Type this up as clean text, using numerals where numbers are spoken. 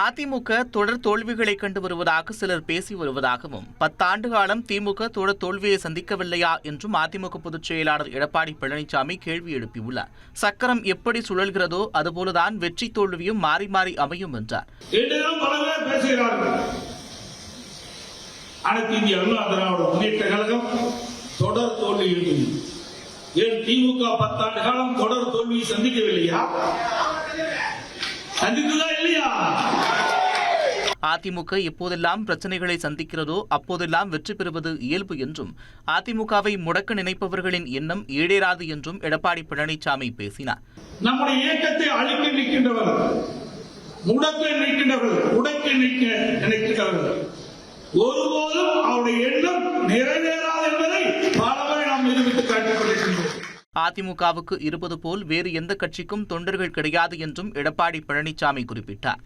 அதிமுக தொடர் தோல்விகளை கண்டு வருவதாக சிலர் பேசி வருவதாகவும் 10 ஆண்டு காலம் திமுக தொடர் தோல்வியை சந்திக்கவில்லையா என்றும் அதிமுக பொதுச் செயலாளர் எடப்பாடி பழனிசாமி கேள்வி எழுப்பியுள்ளார். சக்கரம் எப்படி சுழல்கிறதோ அதுபோலதான் வெற்றி தோல்வியும் மாறி மாறி அமையும் என்றார். அனைத்து இந்திய அண்ணா திராவிட முன்னேற்ற கழகம் தொடர் தோல்வி. ஏன் திமுக 10 ஆண்டு காலம் தொடர் தோல்வியை சந்திக்கவில்லையா? சந்தித்ததா இல்லையா? அதிமுக எப்போதெல்லாம் பிரச்சனைகளை சந்திக்கிறதோ அப்போதெல்லாம் வெற்றி பெறுவது இயல்பு என்றும் அதிமுகவை முடக்க நினைப்பவர்களின் எண்ணம் ஈடேறாது என்றும் எடப்பாடி பழனிசாமி பேசினார். நம்முடைய இயக்கத்தை அழிக்க நிற்கின்றவர்கள், முடக்க நிற்கின்றவர்கள், உடைக்க நினைக்கின்றவர்கள் ஒருபோதும் அவருடைய எண்ணம் நிறைவேறாது என்பதை பலமுறை நாம் நிரூபித்து காட்டிக் கொண்டிருக்கின்றோம். அதிமுகவுக்கு இருப்பது போல் வேறு எந்த கட்சிக்கும் தொண்டர்கள் கிடையாது என்றும் எடப்பாடி பழனிசாமி குறிப்பிட்டார்.